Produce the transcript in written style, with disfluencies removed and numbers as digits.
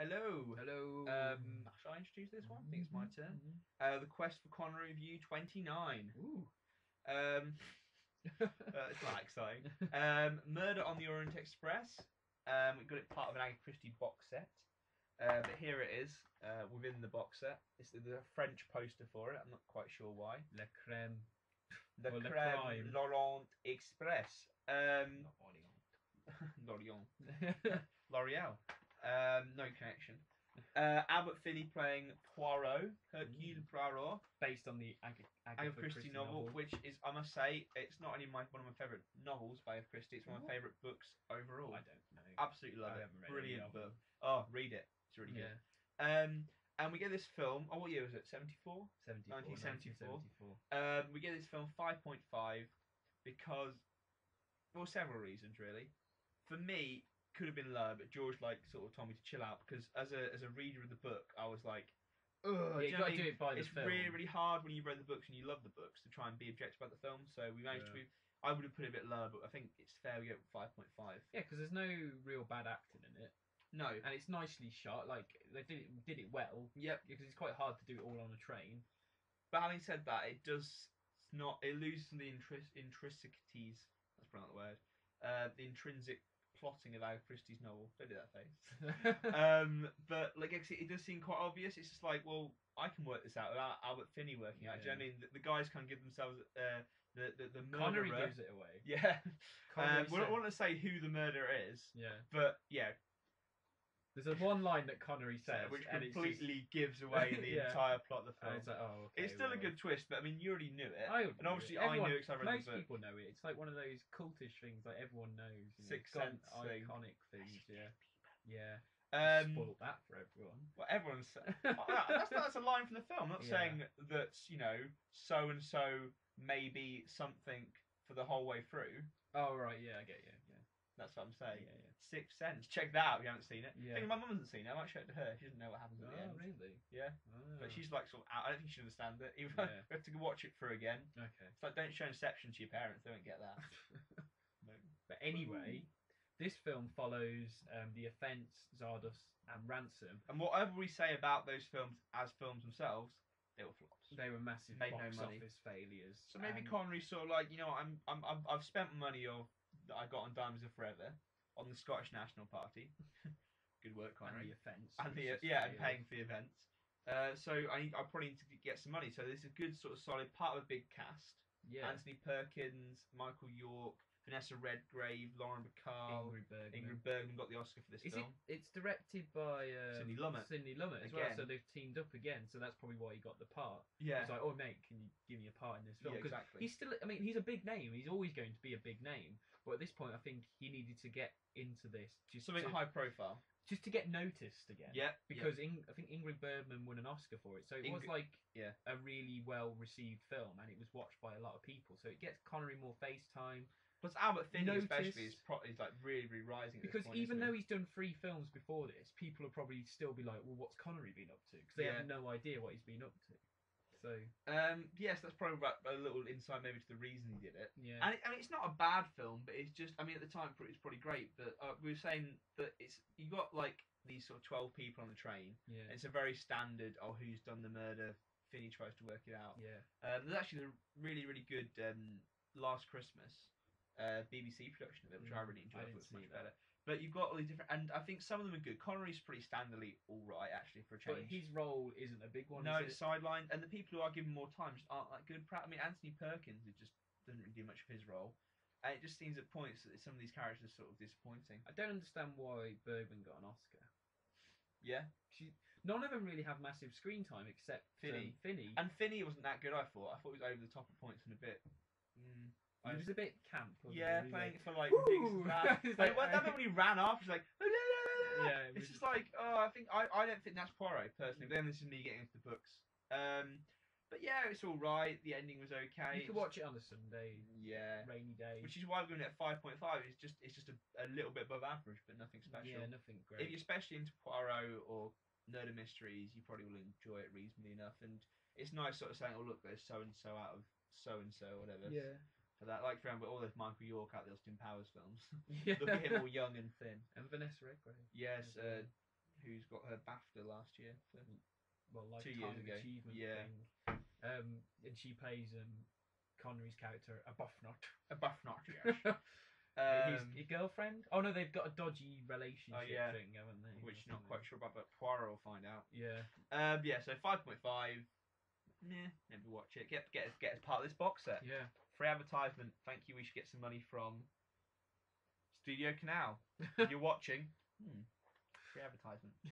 Hello. Hello. Shall I introduce this one? I think it's my turn. The Quest for Connery Review 29. Ooh. It's not exciting. Murder on the Orient Express. We got it part of an Agatha Christie box set. But here it is within the box set. It's the French poster for it. I'm not quite sure why. Le crème. The Or Le Crème Crime. L'Orient Express. Not L'Orient. L'Oreal. No connection. Albert Finney playing Poirot, Hercule Poirot, Based on the Agatha Christie novel, which is, I must say, it's not only one of my favourite novels by Agatha Christie, it's one of my favourite books overall. I don't know. Absolutely love I it. haven't read Brilliant any of book. Oh, read it. It's really good. And we get this film. Oh, what year was it? 74? 1974. We get this film 5.5 because, well, several reasons really. For me, could have been lower, but George sort of told me to chill out because as a reader of the book, I was like, ugh. Yeah, you got to do it by the It's film. really hard when you read the books and you love the books to try and be objective about the film. So we managed to. I would have put it a bit lower, but I think it's fair. We go 5.5. Yeah, because there's no real bad acting in it. No, and it's nicely shot. Like they did it well. Yep. Because it's quite hard to do it all on a train. But having said that, it does not. It loses some of the intricacies. That's probably not the word. The intrinsic plotting of Agatha Christie's novel. Don't do that face. But it does seem quite obvious. It's just like, well, I can work this out without Albert Finney working out. Do you know what I mean? The guys can't give themselves the murderer. Connery gives it away. Yeah. We don't want to say who the murderer is. Yeah. But yeah. There's a one line that Connery says, which completely gives away the entire plot of the film. And it's like, oh, okay, it's still a good twist, but I mean, you already knew it. And obviously, I knew it because I read the book. Most people know it. It's like one of those cultish things, like everyone knows. Sixth Sense thing. Iconic things, yeah. Spoiled that for everyone. Well, everyone's. That's a line from the film. I'm not saying that so and so may be something for the whole way through. Oh right, yeah, I get you. Yeah. That's what I'm saying. Yeah. Sixth Sense. Check that out if you haven't seen it. Yeah. I think my mum hasn't seen it. I might show it to her. She doesn't know what happens at the end. Oh, really? Yeah. Oh. But she's like sort of out. I don't think she understands it. Even we have to watch it through again. Okay. It's like, don't show Inception to your parents. They won't get that. No. But anyway, this film follows The Offence, Zardos, and Ransom. And whatever we say about those films as films themselves, they were flops. They were massive box office failures. So maybe Connery's sort of like, I've spent money that I got on Diamonds Are Forever on the Scottish National Party. Good work, Connery. And The Offence. And paying for the events. So I probably need to get some money. So this is a good sort of solid part of a big cast. Yeah. Anthony Perkins, Michael York, Vanessa Redgrave, Lauren Bacall, Ingrid Bergman got the Oscar for this film. It's directed by Sidney Lumet. Sidney Lumet as well, so they've teamed up again. So that's probably why he got the part. Yeah. He's like, oh mate, can you give me a part in this film? Yeah, exactly. He's still, he's a big name. He's always going to be a big name. But at this point, I think he needed to get into this. Something high profile. Just to get noticed again. Yeah. Because I think Ingrid Bergman won an Oscar for it. So it was a really well received film, and it was watched by a lot of people. So it gets Connery more face time. Plus Albert Finney especially is like really rising. Because even though he's done 3 films before this, people will probably still be like, well, what's Connery been up to? Because they have no idea what he's been up to. So yes, that's probably a little insight maybe to the reason he did it. Yeah. And it's not a bad film, but it's just, at the time it's probably great. But we were saying that you got like these sort of 12 people on the train. Yeah. It's a very standard. Oh, who's done the murder? Finney tries to work it out. Yeah. There's actually a really good Last Christmas BBC production of it, which I really enjoyed. It was much better. But you've got all these different, and I think some of them are good. Connery's pretty standardly all right, actually, for a change. But his role isn't a big one. No, it's sidelined, and the people who are given more time just aren't that good. Anthony Perkins, it just doesn't really do much of his role, and it just seems at points that some of these characters are sort of disappointing. I don't understand why Bergman got an Oscar. Yeah, none of them really have massive screen time except Finney. And Finney wasn't that good. I thought he was over the top at points and a bit. He was a bit camp. Playing it for like ridiculous. When he ran off, he's like, yeah, it's just like, I don't think that's Poirot personally. But then this is me getting into the books. But yeah, it's all right. The ending was okay. You could watch it on a Sunday. Yeah, rainy day. Which is why we're going at 5.5. It's just a little bit above average, but nothing special. Yeah, nothing great. If you're especially into Poirot or murder mysteries, you probably will enjoy it reasonably enough. And it's nice sort of saying, oh look, there's so and so out of so and so, whatever. Yeah. For that, like for example, all those Michael York out the Austin Powers films. Yeah. Look at him all young and thin. And Vanessa Redgrave. Yes, who's got her BAFTA last year for Lifetime 2 years ago. achievement Yeah. thing. And she plays Connery's character, a buffnut. A BAFTA, yes. His girlfriend? Oh no, they've got a dodgy relationship thing, haven't they? Which not quite sure about, but Poirot will find out. Yeah. So 5.5. Maybe watch it. Get as part of this box set. Yeah. Free advertisement. Thank you. We should get some money from Studio Canal. If you're watching, free advertisement.